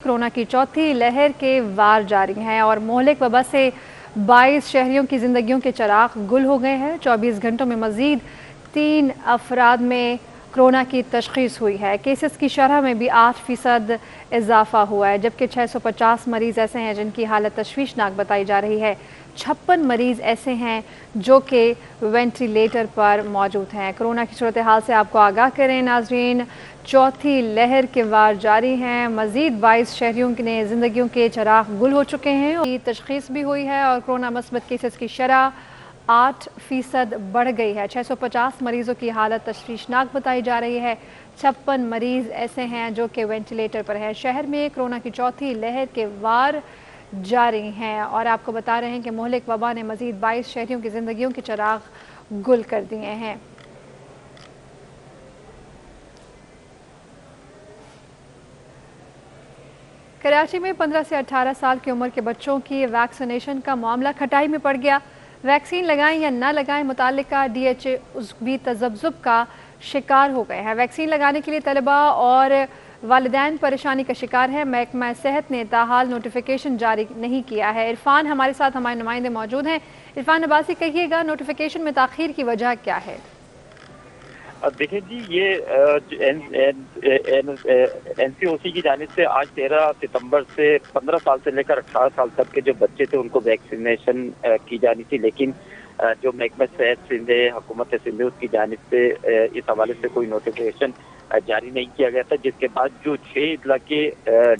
Corona की चौथी लहर के वार जारी हैं और मोहलिक वबा से 22 शहरियों की जिंदगियों के चिराग गुल हो गए हैं। 24 घंटों में मजीद 3 अफराद में कोरोना की तशखीस हुई है। केसेस की शरह में भी 8% इजाफा हुआ है, जबकि 650 मरीज ऐसे हैं जिनकी हालत तशवीशनाक बताई जा रही है। 56 मरीज ऐसे हैं जो कि वेंटिलेटर पर मौजूद हैं। कोरोना की सूरत हाल से आपको आगाह करें नाजरीन, चौथी लहर के वार जारी हैं। मजीद 22 शहरियों ने जिंदगियों के चिराग गुल हो चुके हैं और तशखीस भी हुई है और कोरोना मस्बत केसेस की शरह 8% बढ़ गई है। 650 मरीजों की हालत तशवीशनाक बताई जा रही है। 56 मरीज ऐसे हैं जो कि वेंटिलेटर पर हैं। शहर में कोरोना की चौथी लहर के वार जारी हैं और आपको बता रहे हैं कि मोहलिक वबा ने मजीद 22 शहरियों की जिंदगियों के चिराग गुल कर दिए हैं। कराची में 15 से 18 साल की उम्र के बच्चों की वैक्सीनेशन का मामला खटाई में पड़ गया। वैक्सीन लगाएं या ना लगाएं, मुतालिका DHA भी तजब्जुब का शिकार हो गए हैं। वैक्सीन लगाने के लिए तलबा और वालिदैन परेशानी का शिकार है। महकमा सेहत ने ताहाल नोटिफिकेशन जारी नहीं किया है। इरफान हमारे साथ, हमारे नुमाइंदे मौजूद हैं। इरफान अब्बासी, कहिएगा नोटिफिकेशन में ताखीर की वजह क्या है? देखिए जी, ये NCOC की जानिब से आज 13 सितंबर से 15 साल से लेकर 18 साल तक के जो बच्चे थे उनको वैक्सीनेशन की जानी थी, लेकिन जो महकमा सेहत सिंध है, हुकूमत सिंध, उसकी जानिब से इस हवाले से कोई नोटिफिकेशन जारी नहीं किया गया था, जिसके बाद जो 6 अजला के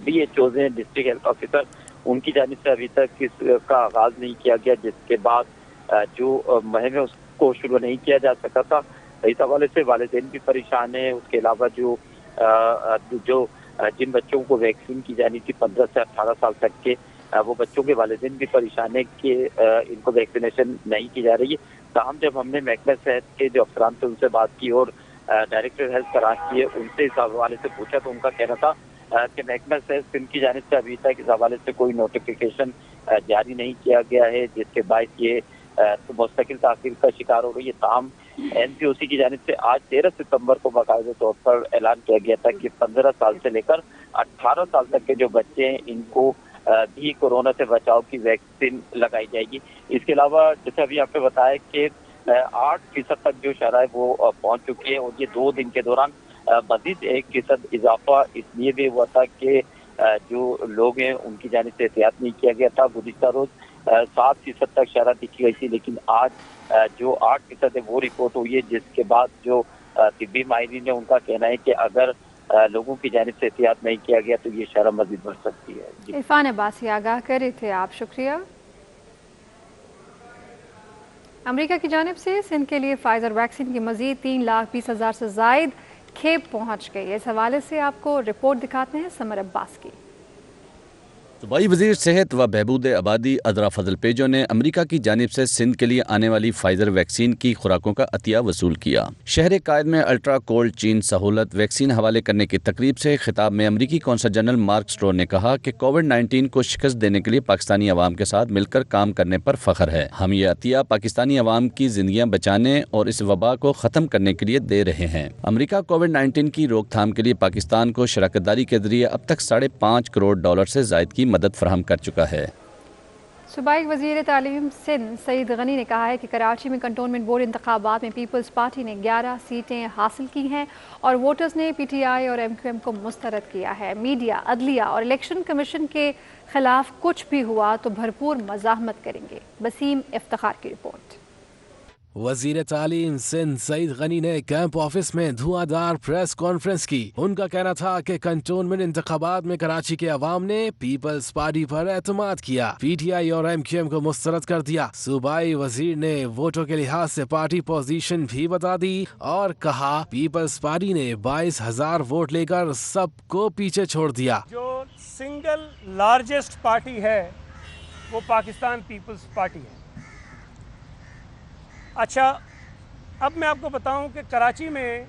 DHOs हैं, डिस्ट्रिक्ट हेल्थ ऑफिसर, उनकी जानिब से अभी तक इसका आगाज नहीं किया गया, जिसके बाद जो मुहिम है उसको शुरू नहीं किया जा सका था। इस हवाले से वालिदैन भी परेशान है। उसके अलावा जिन बच्चों को वैक्सीन की जानी थी 15 से 18 साल तक के, वो बच्चों के वालिदैन भी परेशान है कि इनको वैक्सीनेशन नहीं की जा रही है। ताहम जब हमने महकमा सेहत के जो अफसरान थे उनसे बात की और डायरेक्टर हेल्थ कराची है उनसे इस हवाले से पूछा, तो उनका कहना था कि महकमा सेहत सिंध की जानिब से अभी तक इस हवाले से कोई नोटिफिकेशन जारी नहीं किया गया है, जिसके बाद ये मुस्तकिल ताखीर का शिकार हो रही है। ताहम NCOC की जानिब से आज 13 सितंबर को बाकायदा तौर पर ऐलान किया गया था कि 15 साल से लेकर 18 साल तक के जो बच्चे हैं इनको भी कोरोना से बचाव की वैक्सीन लगाई जाएगी। इसके अलावा जैसे अभी आपने बताया कि 8% तक जो शरह है वो पहुंच चुकी है और ये 2 दिन के दौरान मजीद 1% इजाफा इसलिए भी हुआ था कि जो लोग हैं उनकी जानिब से एहतियात नहीं किया गया था। गुज़िश्ता रोज 7% तक शरह दिखी गई थी, लेकिन आज जो 8% है वो रिपोर्ट हुई है, जिसके बाद जो तिब्बी माहिरीन है उनका कहना है कि अगर लोगों की जानिब से एहतियात नहीं किया गया तो ये शरह मजीद बढ़ सकती है। इरफान अब्बासी आगाह कर रहे थे आप, शुक्रिया। अमेरिका की जानिब से सिंध के लिए फाइजर वैक्सीन की मजीद 3,20,000 से जायद खेप पहुंच गई है। इस हवाले से आपको रिपोर्ट दिखाते हैं समर अब्बास की। सूबाई वज़ीर सेहत व बहबूद आबादी अदरा फजल पेजो ने अमरीका की जानिब से सिंध के लिए आने वाली फाइजर वैक्सीन की खुराकों का अतिया वसूल किया। शहर कायद में अल्ट्रा कोल्ड चीन सहूलत वैक्सीन हवाले करने की तकरीब से खिताब में अमरीकी कौंसल जनरल मार्क स्ट्रोर ने कहा कि कोविड-19 को शिकस्त देने के लिए पाकिस्तानी अवाम के साथ मिलकर काम करने पर फख्र है। हम ये अतिया पाकिस्तानी अवाम की जिंदगियां बचाने और इस वबा को ख़त्म करने के लिए दे रहे हैं। अमरीका कोविड-19 की रोकथाम के लिए पाकिस्तान को शराकतदारी के जरिए अब तक $5.5 करोड़ से जायद की मदद फराहम कर चुका है। सूबाई वज़ीर तालीम सिंध सईद गनी ने कहा है कि कराची में कंटोनमेंट बोर्ड इंतखाबात में पीपल्स पार्टी ने 11 सीटें हासिल की हैं और वोटर्स ने PTI और MQM को मुस्तरद किया है। मीडिया, अदलिया और इलेक्शन कमीशन के खिलाफ कुछ भी हुआ तो भरपूर मज़ाहमत करेंगे। वसीम इफ्तिखार की रिपोर्ट। वजीर तालीम सिंध सईद गनी ने कैंप ऑफिस में धुआंधार प्रेस कॉन्फ्रेंस की। उनका कहना था कि कंटोनमेंट इंतखाबात में कराची के अवाम ने पीपल्स पार्टी पर एतमाद किया, PTI और MQM को मुस्तरद कर दिया। सूबाई वजीर ने वोटों के लिहाज से पार्टी पोजीशन भी बता दी और कहा पीपल्स पार्टी ने 22,000 वोट लेकर सबको पीछे छोड़ दिया। जो सिंगल लार्जेस्ट पार्टी है वो पाकिस्तान पीपल्स पार्टी है। अच्छा, अब मैं आपको बताऊं कि कराची में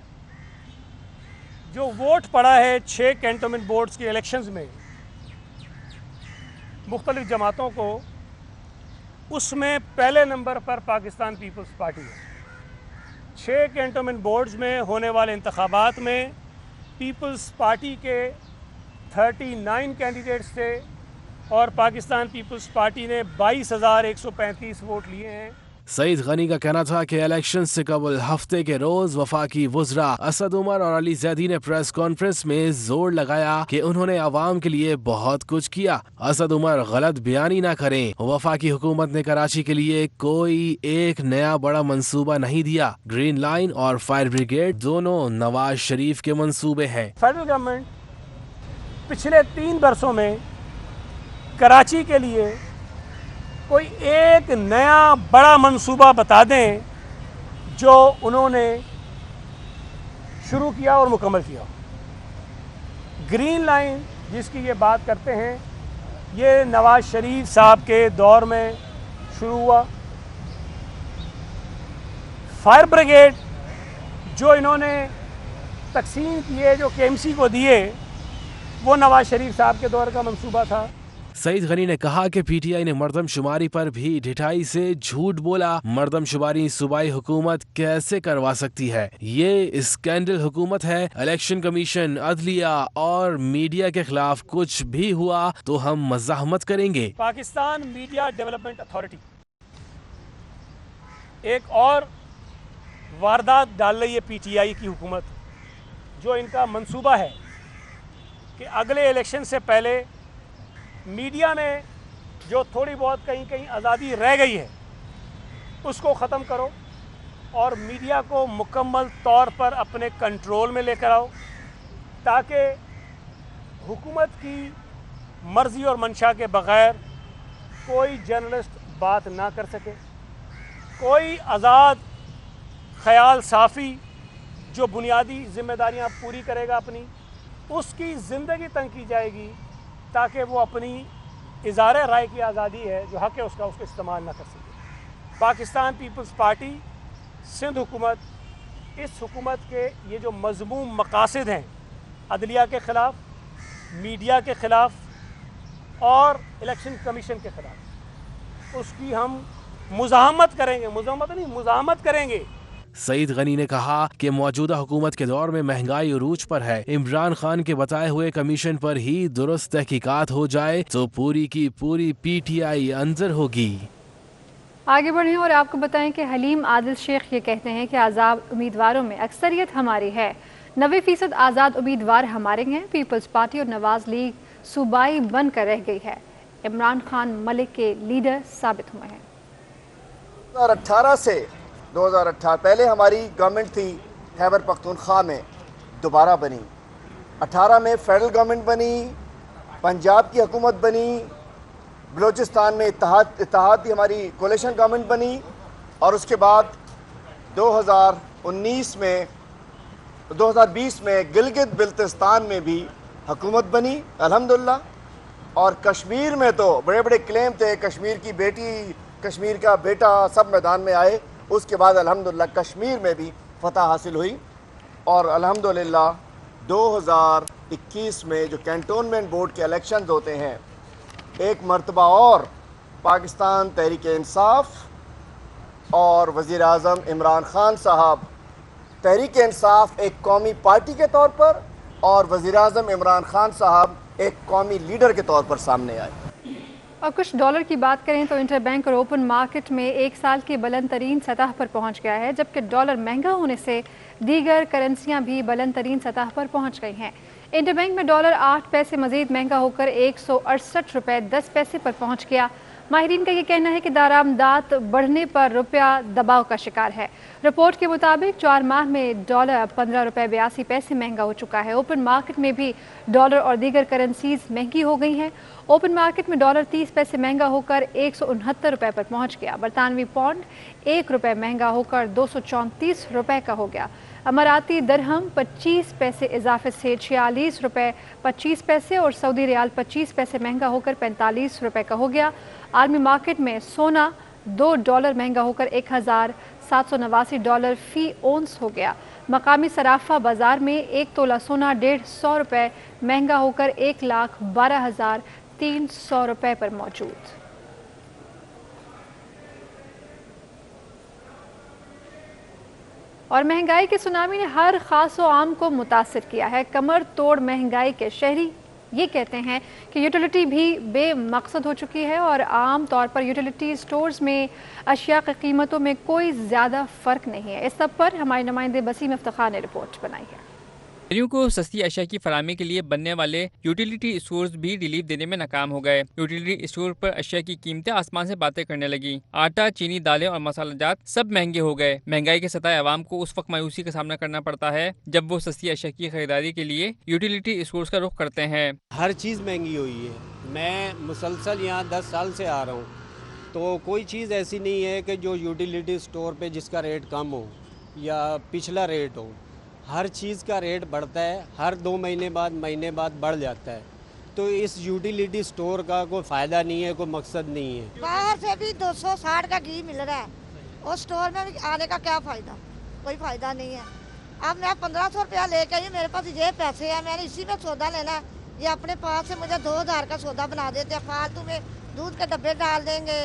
जो वोट पड़ा है 6 कैंटोनमेंट बोर्ड्स के इलेक्शंस में मुख्तलिफ जमातों को, उसमें पहले नंबर पर पाकिस्तान पीपल्स पार्टी है। 6 कैंटोनमेंट बोर्ड्स में होने वाले इंतखाबात में पीपल्स पार्टी के 39 कैंडिडेट्स थे और पाकिस्तान पीपल्स पार्टी ने 22,135 वोट लिए हैं। सईद गनी का कहना था कि इलेक्शन से कबल हफ्ते के रोज वफाकी वुज़रा असद उमर और अली जैदी ने प्रेस कॉन्फ्रेंस में जोर लगाया कि उन्होंने आवाम के लिए बहुत कुछ किया। असद उमर गलत बयानी ना करें, वफाकी हुकूमत ने कराची के लिए कोई एक नया बड़ा मंसूबा नहीं दिया। ग्रीन लाइन और फायर ब्रिगेड दोनों नवाज शरीफ के मंसूबे हैं। फेडरल गवर्नमेंट पिछले 3 वर्षों में कराची के लिए कोई एक नया बड़ा मंसूबा बता दें जो उन्होंने शुरू किया और मुकम्मल किया। ग्रीन लाइन जिसकी ये बात करते हैं, ये नवाज शरीफ साहब के दौर में शुरू हुआ। फायर ब्रिगेड जो इन्होंने तकसीम किए, जो केएमसी को दिए, वो नवाज शरीफ साहब के दौर का मंसूबा था। सईद गनी ने कहा कि पीटीआई ने मर्दमशुमारी पर भी ढिठाई से झूठ बोला। मर्दमशुमारी सूबाई हुकूमत कैसे करवा सकती है? ये स्कैंडल हुकूमत है। इलेक्शन कमीशन, अदलिया और मीडिया के खिलाफ कुछ भी हुआ तो हम मज़ाहमत करेंगे। पाकिस्तान मीडिया डेवलपमेंट अथॉरिटी एक और वारदात डाल रही है पीटीआई की हुकूमत, जो इनका मंसूबा है कि अगले इलेक्शन से पहले मीडिया में जो थोड़ी बहुत कहीं आज़ादी रह गई है उसको ख़त्म करो और मीडिया को मुकम्मल तौर पर अपने कंट्रोल में लेकर आओ, ताकि हुकूमत की मर्ज़ी और मंशा के बग़ैर कोई जर्नलिस्ट बात ना कर सके। कोई आज़ाद ख़याल साफ़ी जो बुनियादी ज़िम्मेदारियां पूरी करेगा अपनी, उसकी ज़िंदगी तंग की जाएगी ताकि वो अपनी इज़हार राय की आज़ादी है, जो हक़ है उसका, उसको इस्तेमाल ना कर सके। पाकिस्तान पीपल्स पार्टी, सिंध हुकूमत, इस हुकूमत के ये जो मज़मूम मकासद हैं अदलिया के ख़िलाफ़, मीडिया के ख़िलाफ़ और इलेक्शन कमीशन के ख़िलाफ़, उसकी हम मुज़ाहमत करेंगे। मुज़ाहमत नहीं, मुज़ाहमत करेंगे। सईद गनी ने कहा कि मौजूदा हुकूमत के दौर में महंगाई उरूज पर है। इमरान खान के बताए हुए कमीशन पर ही दुरुस्त तहकीकात हो जाए तो पूरी की पूरी पीटीआई अंदर होगी। आगे बढ़ें और आपको बताएं कि हलीम आदिल शेख ये कहते हैं कि आज़ाद उम्मीदवारों में अक्सरियत हमारी है, 90% आज़ाद उम्मीदवार हमारे हैं। पीपल्स पार्टी और नवाज लीग सूबाई बनकर रह गई है। इमरान खान मलिक के लीडर साबित हुए हैं। 2018 से 2018 पहले हमारी गवर्नमेंट थी खैबर पख्तूनख्वा में, दोबारा बनी। 18 में फेडरल गवर्नमेंट बनी, पंजाब की हुकूमत बनी, बलूचिस्तान में इत्तेहादी हमारी कोalition गवर्नमेंट बनी, और उसके बाद 2019 में 2020 में गिलगित बिल्तिस्तान में भी हुकूमत बनी अल्हम्दुलिल्लाह। और कश्मीर में तो बड़े बड़े क्लेम थे, कश्मीर की बेटी, कश्मीर का बेटा सब मैदान में आए। उसके बाद अल्हम्दुलिल्लाह कश्मीर में भी फतह हासिल हुई। और अल्हम्दुलिल्लाह 2021 में जो कैंटोनमेंट बोर्ड के इलेक्शंस होते हैं, एक मरतबा और पाकिस्तान तहरीक इंसाफ और वज़ीर आज़म इमरान खान साहब, तहरीक इंसाफ एक कौमी पार्टी के तौर पर और वज़ीर आज़म इमरान खान साहब एक कौमी लीडर के तौर पर सामने आए। और कुछ डॉलर की बात करें तो इंटरबैंक और ओपन मार्केट में एक साल की बुलंद तरीन सतह पर पहुंच गया है, जबकि डॉलर महंगा होने से दीगर करेंसियां भी बुलंद तरीन सतह पर पहुंच गई हैं। इंटरबैंक में डॉलर 8 पैसे मजीद महंगा होकर 168 रुपये 10 पैसे पर पहुंच गया। माहिरीन का ये कहना है कि दारामदात बढ़ने पर रुपया दबाव का शिकार है। रिपोर्ट के मुताबिक 4 माह में डॉलर 15 रुपये 82 पैसे महंगा हो चुका है। ओपन मार्केट में भी डॉलर और दीगर करेंसीज महंगी हो गई हैं। ओपन मार्केट में डॉलर 30 पैसे महंगा होकर 169 रुपये पर पहुंच गया। बरतानवी पौंड 1 रुपये महंगा होकर 234 रुपये का हो गया। अमाराती दरहम 25 पैसे इजाफे से 46 रुपये 25 पैसे और सऊदी रियाल 25 पैसे महंगा होकर 45 रुपये का हो गया। आलमी मार्केट में सोना $2 महंगा होकर 1789 डॉलर फी ओंस हो गया। मकामी सराफा बाजार में 1 तोला सोना 150 रुपये महंगा होकर 1,12,300 रुपये पर मौजूद। और महंगाई के सुनामी ने हर खास व आम को मुतासिर किया है। कमर तोड़ महंगाई के शहरी یہ کہتے ہیں کہ یوٹیلیٹی بھی بے مقصد ہو چکی ہے اور عام طور پر یوٹیلیٹی سٹورز میں اشیاء کی قیمتوں میں کوئی زیادہ فرق نہیں ہے۔ اس سب پر ہمارے نمائندے بسیم افتخار نے رپورٹ بنائی ہے۔ شہریوں کو سستی اشیاء کی فراہمی کے لیے بننے والے یوٹیلیٹی اسٹورز بھی ریلیف دینے میں ناکام ہو گئے۔ یوٹیلیٹی اسٹور پر اشیاء کی قیمتیں آسمان سے باتیں کرنے لگیں۔ آٹا، چینی، دالیں اور مسالہ جات سب مہنگے ہو گئے۔ مہنگائی کے ستائے عوام کو اس وقت مایوسی کا سامنا کرنا پڑتا ہے جب وہ سستی اشیاء کی خریداری کے لیے یوٹیلیٹی اسٹورز کا رخ کرتے ہیں۔ ہر چیز مہنگی ہوئی ہے۔ میں مسلسل یہاں 10 سال سے آ رہا ہوں، تو کوئی چیز ایسی نہیں ہے کہ جو یوٹیلیٹی اسٹور پہ جس کا ریٹ کم ہو یا پچھلا ریٹ ہو۔ ہر چیز کا ریٹ بڑھتا ہے، ہر 2 مہینے بعد بڑھ جاتا ہے، تو اس یوٹیلیٹی اسٹور کا کوئی فائدہ نہیں ہے، کوئی مقصد نہیں ہے۔ باہر سے بھی 260 کا گھی مل رہا ہے اور اسٹور میں آنے کا کیا فائدہ؟ کوئی فائدہ نہیں ہے۔ اب میں 1500 روپیہ لے کے آئی، میرے پاس یہ پیسے ہیں، میں نے اسی میں سودا لینا ہے۔ یہ اپنے پاس سے مجھے 2000 کا سودا بنا دیتے ہیں، فالتو میں دودھ کے ڈبے ڈال دیں گے۔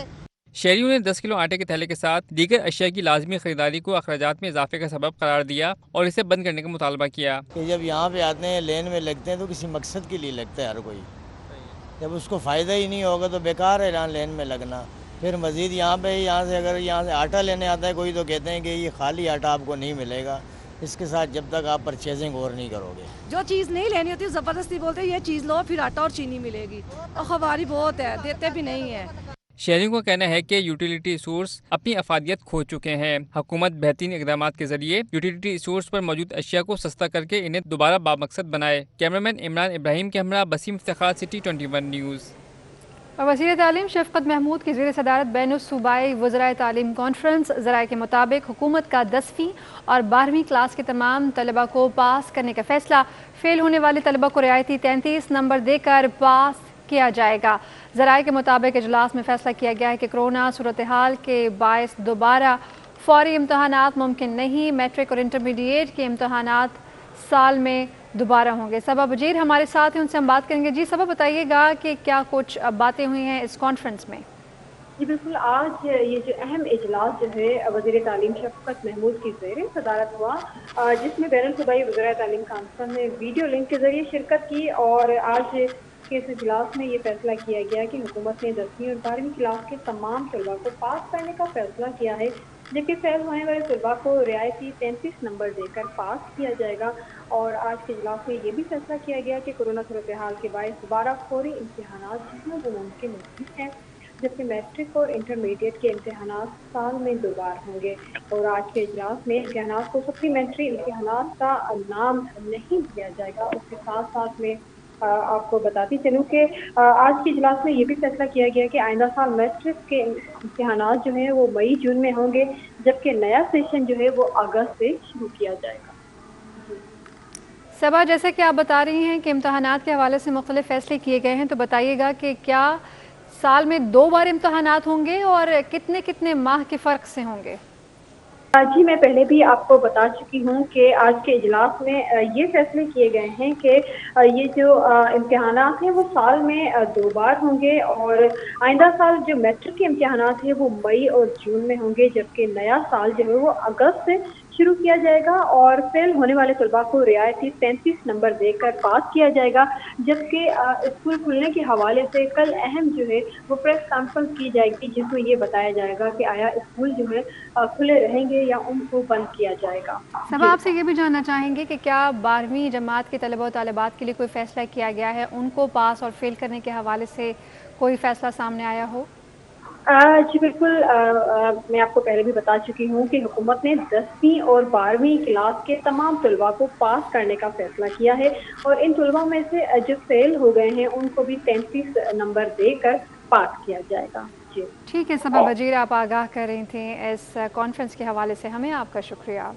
شہریوں نے 10 کلو آٹے کے تھیلے کے ساتھ دیگر اشیاء کی لازمی خریداری کو اخراجات میں اضافے کا سبب قرار دیا اور اسے بند کرنے کا مطالبہ کیا۔ کہ جب یہاں پہ آتے ہیں، لین میں لگتے ہیں تو کسی مقصد کے لیے لگتا ہے ہر کوئی۔ جب اس کو فائدہ ہی نہیں ہوگا تو بیکار ہے یہاں لین میں لگنا۔ پھر مزید یہاں سے اگر یہاں سے آٹا لینے آتا ہے کوئی تو کہتے ہیں کہ یہ خالی آٹا آپ کو نہیں ملے گا، اس کے ساتھ جب تک آپ پرچیزنگ اور نہیں کرو گے۔ جو چیز نہیں لینی ہوتی زبردستی بولتے ہیں یہ چیز لو، پھر آٹا اور چینی ملے گی، اور خواری بہت ہے، دیتے بھی نہیں ہیں۔ شہریوں کا کہنا ہے کہ یوٹیلیٹی اسٹورز اپنی افادیت کھو چکے ہیں۔ حکومت بہترین اقدامات کے ذریعے یوٹیلیٹی اسٹورز پر موجود اشیاء کو سستا کر کے انہیں دوبارہ بامقصد بنائے۔ کیمرامین عمران ابراہیم کے ہمراہ بسیم افتخار، سٹی 21 نیوز۔ اور وزیر تعلیم شفقت محمود کی زیر صدارت بین الصوبائی وزرائے تعلیم کانفرنس ذرائع کے مطابق حکومت کا 10ویں اور 12ویں کلاس کے تمام طلبہ کو پاس کرنے کا فیصلہ، فیل ہونے والے طلبہ کو رعایتی 33 نمبر دے کر پاس کیا جائے گا۔ ذرائع کے مطابق اجلاس میں فیصلہ کیا گیا ہے کہ کرونا صورتحال کے باعث دوبارہ فوری امتحانات ممکن نہیں۔ میٹرک اور انٹرمیڈیٹ کے امتحانات سال میں دوبارہ ہوں گے۔ صبا بجیر ہمارے ساتھ ہیں، ان سے ہم بات کریں گے۔ جی صبا، بتائیے گا کہ کیا کچھ باتیں ہوئی ہیں اس کانفرنس میں؟ جی بالکل، آج یہ جو اہم اجلاس جو ہے وزیر تعلیم شفقت محمود کی زیر صدارت ہوا، جس میں بین الصوبائی وزرائے تعلیم کانفرنس نے ویڈیو لنک کے ذریعے شرکت کی، اور آج کے اس اجلاس میں یہ فیصلہ کیا گیا کہ حکومت نے 10ویں اور 12ویں کلاس کے تمام طلباء کو پاس کرنے کا فیصلہ کیا ہے، جبکہ فیل ہونے والے طلباء کو رعایتی 33 نمبر دے کر پاس کیا جائے گا۔ اور آج کے اجلاس میں یہ بھی فیصلہ کیا گیا کہ کورونا صورتحال کے باعث دوبارہ فوری امتحانات جس میں وہ ممکن نہیں ہے، جبکہ میٹرک اور انٹرمیڈیٹ کے امتحانات سال میں 2 بار ہوں گے۔ اور آج کے اجلاس میں امتحانات کو سپلیمنٹری امتحانات کا نام نہیں دیا جائے گا۔ اس کے ساتھ ساتھ میں آپ کو بتاتی چلوں کہ آج کے اجلاس میں یہ بھی فیصلہ کیا گیا کہ آئندہ سال میٹرک کے امتحانات جو ہیں وہ مئی جون میں ہوں گے، جبکہ نیا سیشن جو ہے وہ اگست سے شروع کیا جائے گا۔ صبا، جیسے کہ آپ بتا رہی ہیں کہ امتحانات کے حوالے سے مختلف فیصلے کیے گئے ہیں، تو بتائیے گا کہ کیا سال میں 2 بار امتحانات ہوں گے اور کتنے ماہ کے فرق سے ہوں گے؟ جی میں پہلے بھی آپ کو بتا چکی ہوں کہ آج کے اجلاس میں یہ فیصلے کیے گئے ہیں کہ یہ جو امتحانات ہیں وہ سال میں 2 بار ہوں گے، اور آئندہ سال جو میٹرک کے امتحانات ہیں وہ مئی اور جون میں ہوں گے، جبکہ نیا سال جو ہے وہ اگست سے شروع کیا جائے گا، اور فیل ہونے والے طلباء کو رعایتی 33 نمبر دے کر پاس کیا جائے گا۔ جبکہ اسکول کھلنے کے حوالے سے کل اہم جو ہے وہ پریس کانفرنس کی جائے گی، جس میں یہ بتایا جائے گا کہ آیا اسکول جو ہے کھلے رہیں گے یا ان کو بند کیا جائے گا۔ صبا، آپ سے یہ بھی جاننا چاہیں گے کہ کیا 12ویں جماعت کے طلبہ و طالبات کے لیے کوئی فیصلہ کیا گیا ہے، ان کو پاس اور فیل کرنے کے حوالے سے کوئی فیصلہ سامنے آیا ہو؟ جی بالکل، میں آپ کو پہلے بھی بتا چکی ہوں کہ حکومت نے 10ویں اور 12ویں کلاس کے تمام طلباء کو پاس کرنے کا فیصلہ کیا ہے، اور ان طلباء میں سے جو فیل ہو گئے ہیں ان کو بھی 33 نمبر دے کر پاس کیا جائے گا۔ جی ٹھیک ہے صبا بجیر، آپ آگاہ کر رہی تھیں اس کانفرنس کے حوالے سے ہمیں، آپ کا شکریہ۔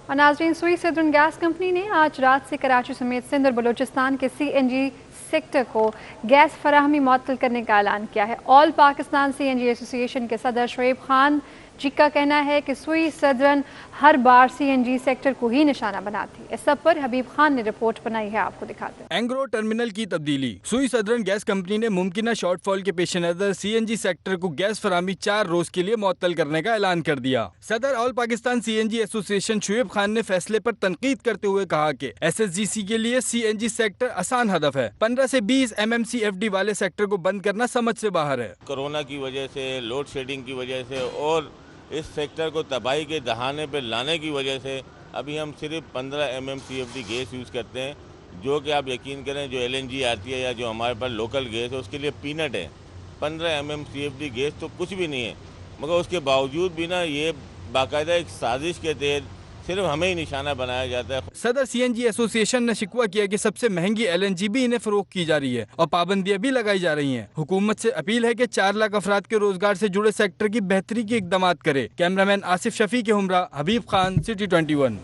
اور ناظرین، سوئی سدرن گیس کمپنی نے آج رات سے کراچی سمیت سندھ اور بلوچستان کے CNG سیکٹر کو گیس فراہمی معطل کرنے کا اعلان کیا ہے۔ آل پاکستان CNG ایسوسی ایشن کے صدر شعیب خان जी का कहना है कि सुई सदरन हर बार CNG सेक्टर को ही निशाना बनाती है। इस सब पर हबीब खान ने रिपोर्ट बनाई है, आपको दिखाते हैं। एंग्रो टर्मिनल की तब्दीली। सुई सदरन गैस कंपनी ने मुमकिना शॉर्टफॉल के पेश नजर CNG सेक्टर को गैस फराहमी 4 रोज के लिए मुअत्तल करने का ऐलान कर दिया। सदर all Pakistan CNG association Shoaib Khan ने फैसले पर तनकीद करते हुए कहा कि SSGC के लिए CNG सेक्टर आसान हदफ है। 15 से 20 MMCFD वाले सेक्टर को बंद करना समझ से बाहर है। कोरोना की वजह से, लोड शेडिंग की वजह से और इस सेक्टर को तबाही के दहाने पर लाने की वजह से अभी हम सिर्फ 15 MMCFD गैस यूज़ करते हैं, जो कि आप यकीन करें जो LNG आती है या जो हमारे पास लोकल गैस है उसके लिए पीनट है। 15 MMCFD गैस तो कुछ भी नहीं है, मगर उसके बावजूद भी ना ये बाकायदा एक साजिश के तहत सिर्फ हमें ही निशाना बनाया जाता है। सदर CNG एसोसिएशन ने शिकवा किया कि सबसे महंगी LNG भी इन्हें फरोख्त की जा रही है और पाबंदियां भी लगाई जा रही हैं। हुकूमत से अपील है कि 4 लाख अफराद के रोजगार से जुड़े सेक्टर की बेहतरी के इकदामात करे। कैमरामैन आसिफ शफी के हमरा हबीब खान, सिटी 21।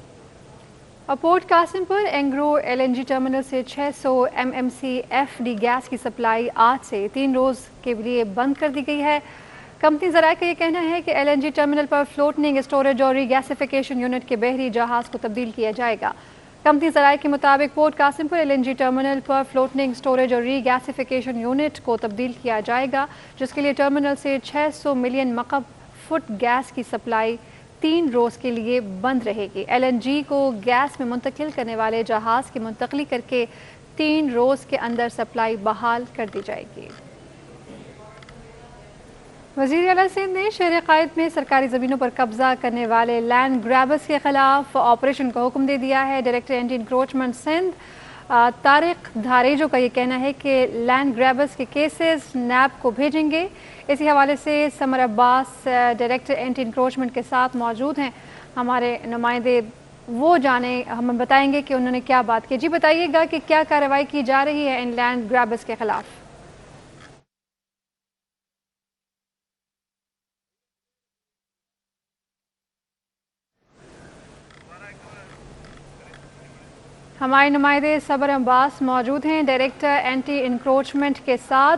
और port Kasimpur Engro LNG terminal से 600 MMCFD गैस की सप्लाई आज से 3 रोज के लिए बंद कर दी गई है। कंपनी ज़राए का ये कहना है कि LNG टर्मिनल पर फ्लोटिंग स्टोरेज और रीगैसिफिकेशन यूनिट के बहरी जहाज़ को तब्दील किया जाएगा। कंपनी ज़राए के मुताबिक पोर्ट कासिमपुर LNG टर्मिनल पर फ्लोटिंग स्टोरेज और रीगैसिफिकेशन यूनिट को तब्दील किया जाएगा, जिसके लिए टर्मिनल से 600 मिलियन मकब फुट गैस की सप्लाई 3 रोज़ के लिए बंद रहेगी। LNG को गैस में मुंतकिल करने वाले जहाज़ की मुंतकली करके 3 रोज़ के अंदर सप्लाई बहाल कर दी जाएगी। वज़ीर आला सिंध ने शहर कायद में सरकारी ज़मीनों पर कब्जा करने वाले लैंड ग्रैबर्स के खिलाफ ऑपरेशन का हुक्म दे दिया है। Director anti encroachment Sindh Tariq Dharejo का ये कहना है कि लैंड ग्रैबर्स के केसेस NAB को भेजेंगे। इसी हवाले से Samar Abbas director anti encroachment के साथ मौजूद हैं। हमारे नुमाइंदे वो जाने हमें बताएंगे कि उन्होंने क्या बात की। जी बताइएगा कि क्या कार्रवाई की जा रही है इन लैंड ग्रैबर्स के खिलाफ। हमारे नुमाइंदे समर अब्बास मौजूद हैं डायरेक्टर एंटी इंक्रोचमेंट के साथ।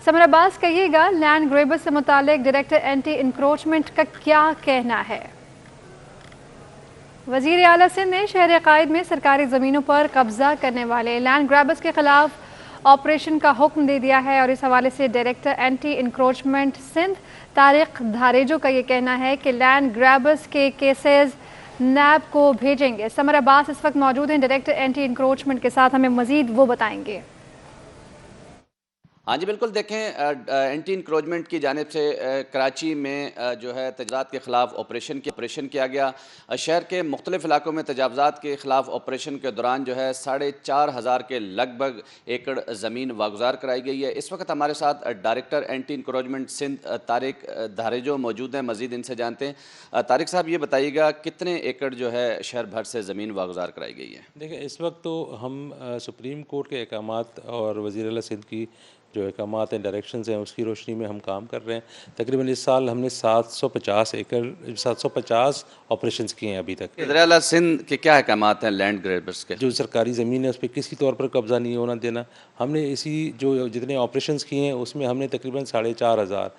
समर अब्बास, कहिएगा लैंड ग्रैबर से मुतालिक डायरेक्टर एंटी इंक्रोचमेंट का क्या कहना है? वज़ीर आला सिंध ने शहर कायद में सरकारी ज़मीनों पर कब्जा करने वाले लैंड ग्रैबर्स के खिलाफ ऑपरेशन का हुक्म दे दिया है और इस हवाले से director anti encroachment Sindh Tariq Dharejo का ये कहना है कि लैंड ग्रैबर्स के केसेस NAB को भेजेंगे। समर अब्बास इस वक्त मौजूद हैं डायरेक्टर एंटी इंक्रोचमेंट के साथ, हमें मजीद वो बताएंगे। हाँ जी बिल्कुल, देखें एंटी इंक्रोचमेंट की जानिब से कराची में जो है तजावज़ात के ख़िलाफ़ ऑपरेशन किया गया। शहर के मुख्तलिफ़ इलाकों में तजावज़ात के ख़िलाफ़ ऑपरेशन के दौरान जो है 4,500 के लगभग एकड़ ज़मीन वागुज़ार कराई गई है। इस वक्त हमारे साथ director anti encroachment Sindh Tariq Dharejo मौजूद हैं, मज़ीद इनसे जानते हैं। तारिक साहब, ये बताइएगा कितने एकड़ जो है शहर भर से ज़मीन वागुज़ार कराई गई है? देखिए, इस वक्त तो हम सुप्रीम कोर्ट के अहकामात और वज़ीर आला सिंध की जो अहकामात हैं, डायरेक्शंस हैं, उसकी रोशनी में हम काम कर रहे हैं। तकरीबन इस साल हमने 750 ऑपरेशंस किए हैं अभी तक। वज़ीर आला सिंध के क्या अहकामात हैं लैंड ग्रैबर्स के? जो सरकारी ज़मीन है उस पर किसी तौर पर कब्ज़ा नहीं होना देना। हमने इसी जो जितने ऑपरेशंस किए हैं उसमें हमने तकरीबन 4,500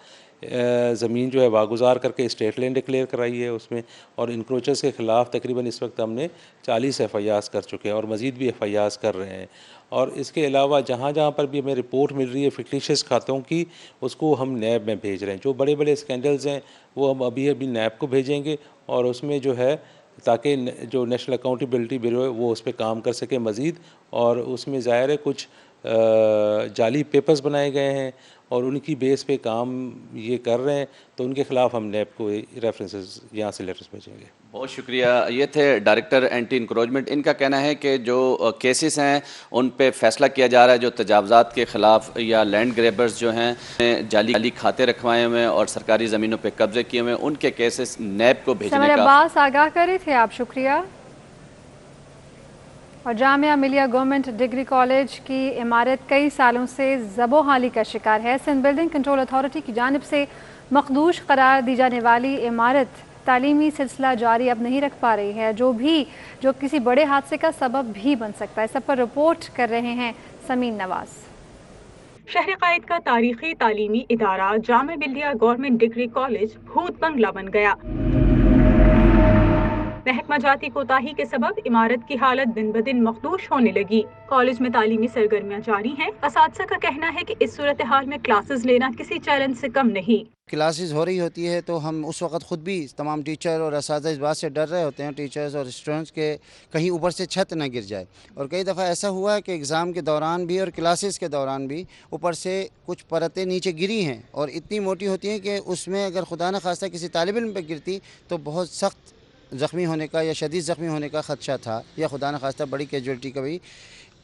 ज़मीन जो है वागुज़ार करके स्टेट लैंड डिक्लेयर कराई है उसमें, और इंक्रोचर्स के ख़िलाफ़ तकरीबन इस वक्त हमने 40 FIRs कर चुके हैं और मज़ीद भी FIRs कर रहे हैं। और इसके अलावा जहाँ जहाँ पर भी हमें रिपोर्ट मिल रही है फिक्टिशियस खातों की, उसको हम NAB में भेज रहे हैं। जो बड़े बड़े स्कैंडल्स हैं वो हम अभी NAB को भेजेंगे और उसमें जो है ताकि जो नेशनल अकाउंटेबिलिटी ब्यूरो है वो उस पर काम कर सके मज़ीद। और उसमें ज़ाहिर है कुछ जाली पेपर्स बनाए गए हैं और उनकी बेस पे काम ये कर रहे हैं, तो उनके ख़िलाफ़ हम NAB को रेफरेंसेस यहाँ से लेटर्स भेजेंगे। बहुत शुक्रिया। ये थे डायरेक्टर एंटी इंक्रोचमेंट। इनका कहना है कि जो केसेस हैं उन पे फैसला किया जा रहा है, जो तजावज़ात के ख़िलाफ़ या लैंड ग्रैबर्स जो हैं जाली खाते रखवाए हुए हैं और सरकारी ज़मीनों पे कब्जे किए हुए हैं, उनके केसेस NAB को भेजने का। अब्बास आगाह करे थे आप, शुक्रिया। और Jamia Millia government degree college की इमारत कई सालों से ज़बोहाली का शिकार है। सिंध बिल्डिंग कंट्रोल अथॉरिटी की जानिब से मखदूश करार दी जाने वाली इमारत तालीमी सिलसिला जारी अब नहीं रख पा रही है, जो किसी बड़े हादसे का सबब भी बन सकता है। सब पर रिपोर्ट कर रहे हैं समीन नवाज। शहर कायद का तारीखी तालीमी इदारा जामे मिल्लिया गवर्नमेंट डिग्री कॉलेज भूत बंगला बन गया। महकमा जाती कोताही के सबब इमारत की हालत दिन ब दिन मखदूश होने लगी। कॉलेज में तालीमी सरगर्मियां जारी हैं। असातिज़ा का कहना है कि इस सूरत हाल में क्लासेस लेना किसी चैलेंज से कम नहीं। क्लासेस हो रही होती है तो हम उस वक्त ख़ुद भी तमाम टीचर और असातिज़ा इस बात से डर रहे होते हैं, टीचर्स और स्टूडेंट्स के कहीं ऊपर से छत न गिर जाए। और कई दफ़ा ऐसा हुआ है कि एग्ज़ाम के दौरान भी और क्लासेस के दौरान भी ऊपर से कुछ परतें नीचे गिरी हैं और इतनी मोटी होती हैं कि उसमें अगर खुदा न खास्ता किसी तालिब इल्म पर गिरती तो बहुत सख्त ज़ख्मी होने का या शदीद ज़ख्मी होने का ख़दशा था या खुदा न खास्ता बड़ी कैजुअल्टी का भी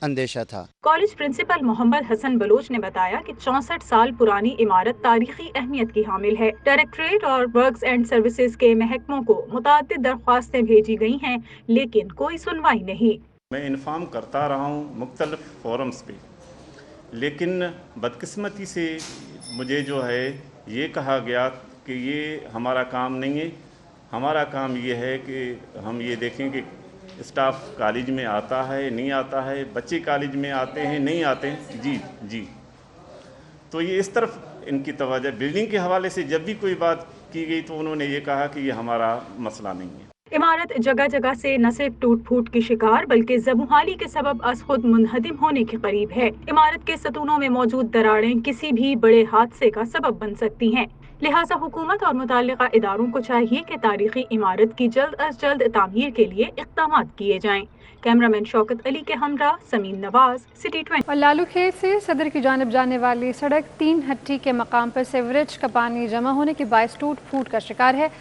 अंदेशा था। कॉलेज प्रिंसिपल मोहम्मद हसन बलोच ने बताया कि 64 साल पुरानी इमारत तारीखी अहमियत की हामिल है। डायरेक्टरेट और वर्क्स एंड सर्विसेज के महकमों को मुताद्दिद दरख्वास्तें भेजी गई हैं, लेकिन कोई सुनवाई नहीं। मैं इन्फॉर्म करता रहा हूँ मुख्तलिफ फोरम्स पे, लेकिन बदकिस्मती से मुझे जो है ये कहा गया कि ये हमारा काम नहीं है। हमारा काम ये है कि हम ये देखें कि स्टाफ कॉलेज में आता है नहीं आता है, बच्चे कॉलेज में आते हैं नहीं आते हैं। जी तो ये इस तरफ इनकी तवज्जो। बिल्डिंग के हवाले से जब भी कोई बात की गई तो उन्होंने ये कहा कि ये हमारा मसला नहीं है। इमारत जगह जगह से न सिर्फ टूट फूट की शिकार बल्कि ज़बूहाली के सबब अज खुद मुनहदिम होने के करीब है। इमारत के सतूनों में मौजूद दरारें किसी भी बड़े हादसे का सबब बन सकती हैं। लिहाजा हुकूमत और मुताल्लिका इदारों को चाहिए कि तारीखी इमारत की जल्द अज जल्द तामीर के लिए इक़दाम किए जाएं। कैमरामैन शौकत अली के हमरा समीन नवाज, सिटी 20। और लालू खेत से सदर की जानिब जाने वाली सड़क 3 हट्टी के मकाम पर सीवरेज का पानी जमा होने के बायस टूट फूट का शिकार है।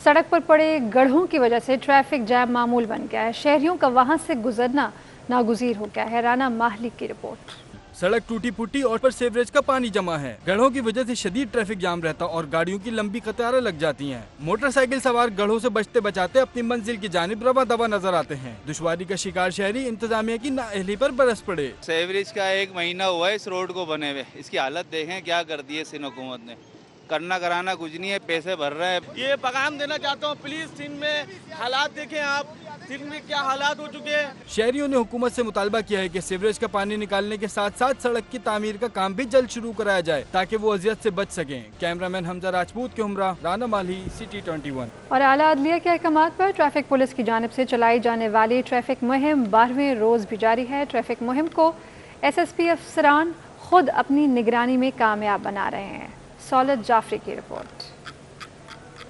सड़क पर पड़े गड्ढों की वजह से ट्रैफिक जैम मामूल बन गया है। शहरियों का वहां से गुजरना नागुज़ीर हो गया है। राना माहलिक की रिपोर्ट। सड़क टूटी फूटी और पर सीवरेज का पानी जमा है। गढ़ों की वजह से शदीद ट्रैफिक जाम रहता और गाड़ियों की लंबी कतारें लग जाती हैं। मोटरसाइकिल सवार गढ़ों से बचते बचाते अपनी मंजिल की जानिब रवा दवा नजर आते हैं। दुश्वारी का शिकार शहरी इंतजामिया की नाअहली पर बरस पड़े। सीवरेज का 1 महीना हुआ है इस रोड को बने हुए, इसकी हालत देखें क्या कर दी है सिंध हुकूमत ने। करना कराना कुछ नहीं है, पैसे भर रहे हैं। ये पैगाम देना चाहता हूँ, प्लीज सिंध में हालात देखें आप, सिंध में क्या हालात हो चुके हैं। शहरियों ने हुकूमत से मुतालबा किया है कि सीवरेज का पानी निकालने के साथ साथ सड़क की तामीर का काम भी जल्द शुरू कराया जाए ताकि वो अजियत से बच सकें। कैमरामैन हमजा राजपूत के हमरा, राना माली, सिटी 21। और आला अदलिया के अहकामात पर ट्रैफिक पुलिस की जानिब से चलाई जाने वाली ट्रैफिक मुहिम 12वें रोज भी जारी है। ट्रैफिक मुहिम को SSP अफसरान खुद अपनी निगरानी में कामयाब बना रहे हैं। सौलत जाफरी की रिपोर्ट।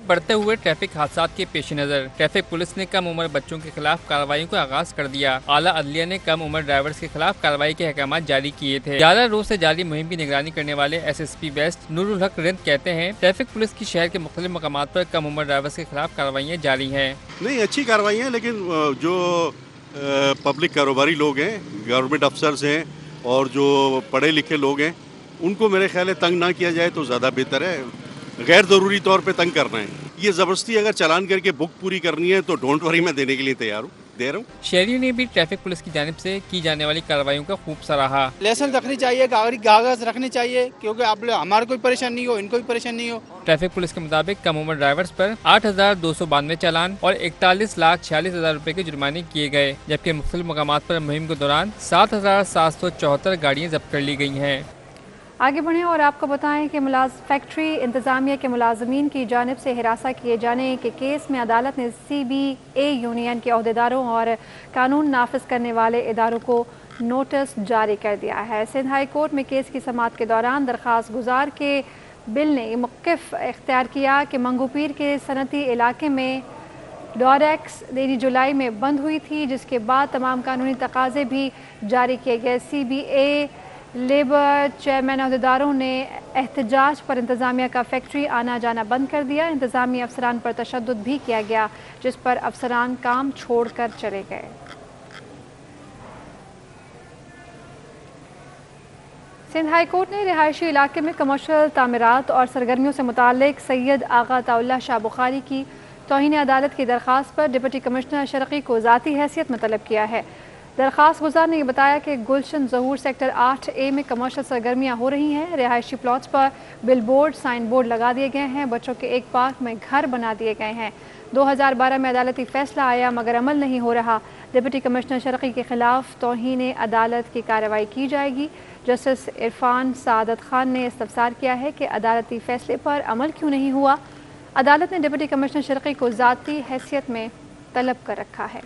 बढ़ते हुए ट्रैफिक हादसात के पेश नज़र ट्रैफिक पुलिस ने कम उम्र बच्चों के खिलाफ कार्रवाई को आगाज कर दिया। आला अदलिया ने कम उम्र ड्राइवर्स के खिलाफ कार्रवाई के अहकाम जारी किए थे। 11 रोज से जारी मुहिम की निगरानी करने वाले SSP वेस्ट नूरुल हक रिंद कहते हैं ट्रैफिक पुलिस की शहर के मुख्तलिफ मकामात पर कम उम्र ड्राइवर्स के खिलाफ कार्रवाइयाँ जारी हैं। नहीं, अच्छी कार्रवाई है, लेकिन जो पब्लिक कारोबारी लोग हैं, गवर्नमेंट अफसर्स हैं और जो पढ़े लिखे लोग हैं, उनको मेरे ख्याल है तंग ना किया जाए तो ज़्यादा बेहतर है। गैर ज़रूरी तौर पे तंग करना है, ये ज़बरदस्ती अगर चालान करके बुक पूरी करनी है तो डोंट वरी, मैं देने के लिए तैयार हूँ, दे रहा हूँ। शहरियों ने भी ट्रैफिक पुलिस की जानिब से की जाने वाली कार्रवाइयों का खूब सराहा। लाइसेंस रखनी चाहिए, कागज रखने चाहिए, क्योंकि आप हमारा कोई परेशान नहीं हो, इनको भी परेशान नहीं हो। ट्रैफिक पुलिस के मुताबिक कम उम्र ड्राइवर्स पर 8,292 चालान और 41,46,000 रुपए के जुर्माने किए गए, जबकि मुख्तलिफ मकामात पर मुहिम के दौरान 7,774 गाड़ियाँ जब्त कर ली गई हैं। आगे बढ़ें और आपको बताएं कि फैक्ट्री इंतजामिया के मुलाजमीन की जानिब से हिरासा किए जाने के केस में अदालत ने CBA यूनियन के अहदेदारों और कानून नाफिज करने वाले इदारों को नोटिस जारी कर दिया है। सिंध हाई कोर्ट में केस की समाअत के दौरान दरख्वास्त गुजार के बिल ने मौक़िफ़ इख्तियार किया कि मंगूपीर के सनती इलाके में डोरेक्स देरी जुलाई में बंद हुई थी, जिसके बाद तमाम कानूनी तकाजे भी जारी किए गए। CBA लेबर चेयरमैन अहदेदारों ने एहतजाज पर इंतज़ामिया का फैक्ट्री आना जाना बंद कर दिया। इंतज़ामी अफसरान पर तशद्दुद भी किया गया, जिस पर अफसरान काम छोड़कर चले गए। सिंध हाई कोर्ट ने रिहायशी इलाके में कमर्शियल तामीरात और सरगर्मियों से मुताल्लिक सैयद आगा ताउल्ला शाह बुखारी की तौहीन अदालत की दरख्वास्त पर डिप्टी कमिश्नर शरक़ी को ज़ाती हैसियत में तलब किया है। दरख्वास्त गुजार ने बताया कि गुलशन ज़हूर सेक्टर 8A में कमर्शियल सरगर्मियाँ हो रही हैं। रिहायशी प्लॉट्स पर बिलबोर्ड, साइन बोर्ड लगा दिए गए हैं। बच्चों के एक पार्क में घर बना दिए गए हैं। 2012 में अदालती फैसला आया मगर अमल नहीं हो रहा। ڈپٹی کمشنر شرقی کے خلاف توہین عدالت کی کارروائی کی جائے گی۔ جسٹس عرفان سعادت خان نے استفسار کیا ہے کہ عدالتی فیصلے پر عمل کیوں نہیں ہوا۔ عدالت نے ڈپٹی کمشنر شرقی کو ذاتی حیثیت میں طلب کر رکھا ہے۔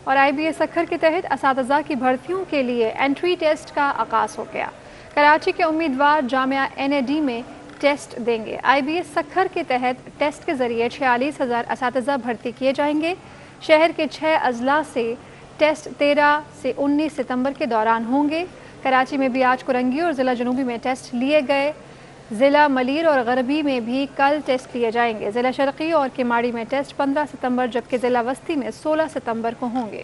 اور IBA سکھر کے تحت اساتذہ کی بھرتیوں کے لیے انٹری ٹیسٹ کا آغاز ہو گیا۔ کراچی کے امیدوار جامعہ NAD میں ٹیسٹ دیں گے۔ IBA سکھر کے تحت ٹیسٹ کے ذریعے 46,000 اساتذہ بھرتی کیے جائیں گے۔ شہر کے 6 اضلاع سے ٹیسٹ 13 سے 19 ستمبر کے دوران ہوں گے۔ کراچی میں بھی آج کرنگی اور ضلع جنوبی میں ٹیسٹ لیے گئے۔ ضلع ملیر اور غربی میں بھی کل ٹیسٹ لیے جائیں گے۔ ضلع شرقی اور کیماڑی میں ٹیسٹ 15 ستمبر جبکہ ضلع وسطی میں 16 ستمبر کو ہوں گے۔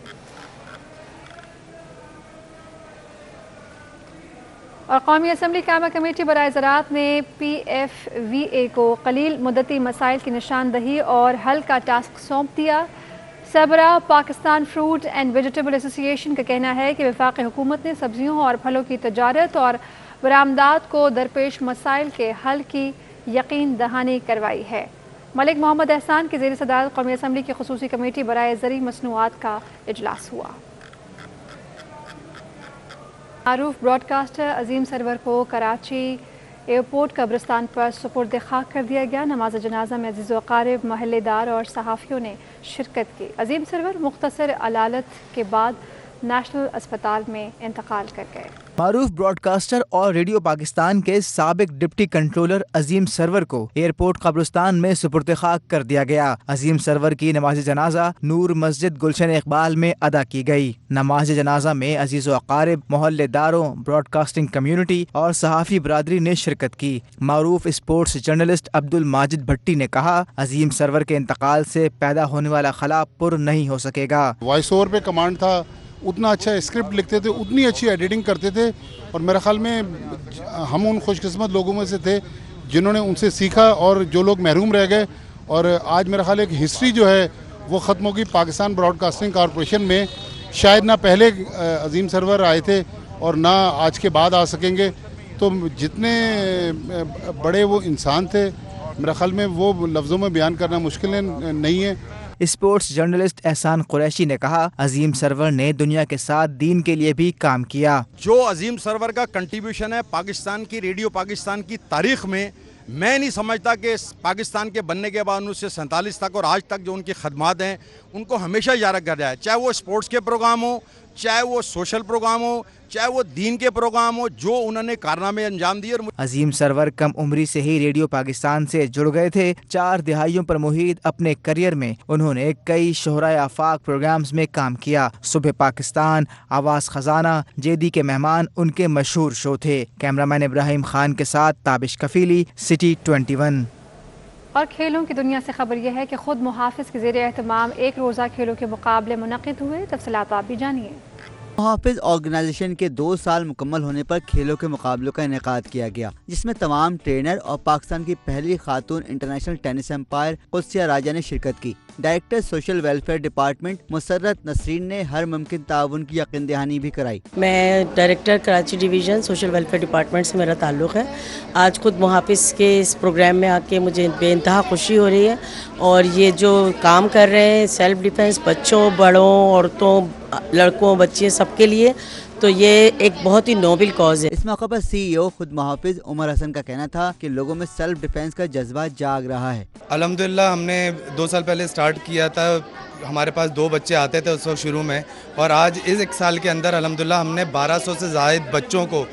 اور قومی اسمبلی قائمہ کمیٹی برائے زراعت نے PFVA کو قلیل مدتی مسائل کی نشاندہی اور حل کا ٹاسک سونپ دیا۔ سربراہ پاکستان فروٹ اینڈ ویجیٹیبل ایسوسی ایشن کا کہنا ہے کہ وفاقی حکومت نے سبزیوں اور پھلوں کی تجارت اور برآمدات کو درپیش مسائل کے حل کی یقین دہانی کروائی ہے۔ ملک محمد احسان کی زیر صدارت قومی اسمبلی کی خصوصی کمیٹی برائے زرعی مصنوعات کا اجلاس ہوا۔ معروف براڈ کاسٹر عظیم سرور کو کراچی ایئرپورٹ قبرستان پر سپرد خاک کر دیا گیا۔ نماز جنازہ میں عزیز و اقارب، محلے دار اور صحافیوں نے شرکت کی۔ عظیم سرور مختصر علالت کے بعد نیشنل اسپتال میں انتقال کر گئے۔ معروف براڈ کاسٹر اور ریڈیو پاکستان کے سابق ڈپٹی کنٹرولر عظیم سرور کو ایئرپورٹ قبرستان میں سپرد خاک کر دیا گیا۔ عظیم سرور کی نماز جنازہ نور مسجد گلشن اقبال میں ادا کی گئی۔ نماز جنازہ میں عزیز و اقارب، محلے داروں، براڈ کاسٹنگ کمیونٹی اور صحافی برادری نے شرکت کی۔ معروف اسپورٹس جرنلسٹ عبد الماجد بھٹی نے کہا، عظیم سرور کے انتقال سے پیدا ہونے والا خلا پر نہیں ہو سکے گا۔ وائس اوور پہ کمانڈ تھا، اتنا اچھا اسکرپٹ لکھتے تھے، اتنی اچھی ایڈیٹنگ کرتے تھے، اور میرے خیال میں ہم ان خوش قسمت لوگوں میں سے تھے جنہوں نے ان سے سیکھا، اور جو لوگ محروم رہ گئے، اور آج میرا خیال ہے کہ ہسٹری جو ہے وہ ختم ہوگی پاکستان براڈ کاسٹنگ کارپوریشن میں۔ شاید نہ پہلے عظیم سرور آئے تھے اور نہ آج کے بعد آ سکیں گے، تو جتنے بڑے وہ انسان تھے میرا خیال میں وہ لفظوں میں بیان کرنا مشکل نہیں ہے۔ اسپورٹس جرنلسٹ احسان قریشی نے کہا، عظیم سرور نے دنیا کے ساتھ دین کے لیے بھی کام کیا۔ جو عظیم سرور کا کنٹریبیوشن ہے پاکستان کی ریڈیو پاکستان کی تاریخ میں نہیں سمجھتا کہ پاکستان کے بننے کے بعد 1947 تک اور آج تک جو ان کی خدمات ہیں ان کو ہمیشہ یاد رکھا جائے، چاہے وہ اسپورٹس کے پروگرام ہو، چاہے وہ سوشل پروگرام ہو، چاہے وہ دین کے پروگرام ہو، جو انہوں نے کارنامے انجام دیے۔ عظیم سرور کم عمری سے ہی ریڈیو پاکستان سے جڑ گئے تھے۔ 4 دہائیوں پر محیط اپنے کریئر میں انہوں نے کئی شہرائے آفاق پروگرامز میں کام کیا۔ صبح پاکستان، آواز خزانہ، جیدی کے مہمان ان کے مشہور شو تھے۔ کیمرامین ابراہیم خان کے ساتھ تابش کفیلی، سٹی 21۔ اور کھیلوں کی دنیا سے خبر یہ ہے کہ خود محافظ کے زیر اہتمام ایک روزہ کھیلوں کے مقابلے منعقد ہوئے۔ تفصیلات آپ بھی جانیے۔ محافظ آرگنائزیشن کے 2 سال مکمل ہونے پر کھیلوں کے مقابلوں کا انعقاد کیا گیا، جس میں تمام ٹرینر اور پاکستان کی پہلی خاتون انٹرنیشنل ٹینس امپائر قدسیہ راجہ نے شرکت کی۔ ڈائریکٹر سوشل ویلفیئر ڈپارٹمنٹ مسرت نسرین نے ہر ممکن تعاون کی یقین دہانی بھی کرائی۔ میں director Karachi division social welfare department سے میرا تعلق ہے۔ آج خود محافظ کے اس پروگرام میں آ کے مجھے بے انتہا خوشی ہو رہی ہے، اور یہ جو کام کر رہے ہیں سیلف ڈیفنس بچوں، بڑوں، عورتوں، لڑکوں، بچے سب کے لیے، تو یہ ایک بہت ہی نوبل کاز ہے۔ اس موقع پر CEO خود محافظ عمر حسن کا کہنا تھا کہ لوگوں میں سیلف ڈیفنس کا جذبہ جاگ رہا ہے۔ الحمدللہ ہم نے 2 سال پہلے سٹارٹ کیا تھا، ہمارے پاس 2 بچے آتے تھے اس وقت شروع میں، اور آج اس 1 سال کے اندر الحمدللہ ہم نے 1200 سے زائد بچوں کو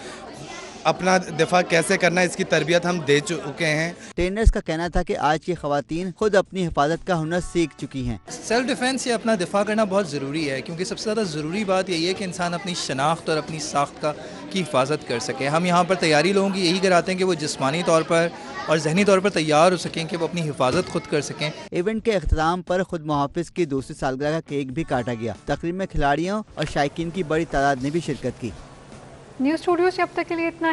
اپنا دفاع کیسے کرنا ہے اس کی تربیت ہم دے چکے ہیں۔ ٹرینرز کا کہنا تھا کہ آج کی خواتین خود اپنی حفاظت کا ہنر سیکھ چکی ہیں۔ سیلف ڈیفنس یا اپنا دفاع کرنا بہت ضروری ہے، کیونکہ سب سے زیادہ ضروری بات یہی ہے کہ انسان اپنی شناخت اور اپنی ساخت کی حفاظت کر سکے۔ ہم یہاں پر تیاری لوگوں کی یہی کراتے ہیں کہ وہ جسمانی طور پر اور ذہنی طور پر تیار ہو سکیں کہ وہ اپنی حفاظت خود کر سکیں۔ ایونٹ کے اختتام پر خود محافظ کی 2ری سالگرہ کا کیک بھی کاٹا گیا۔ تقریب میں کھلاڑیوں اور شائقین کی بڑی تعداد نے بھی شرکت کی۔ نیوز اسٹوڈیو سے اب تک کے لیے اتنا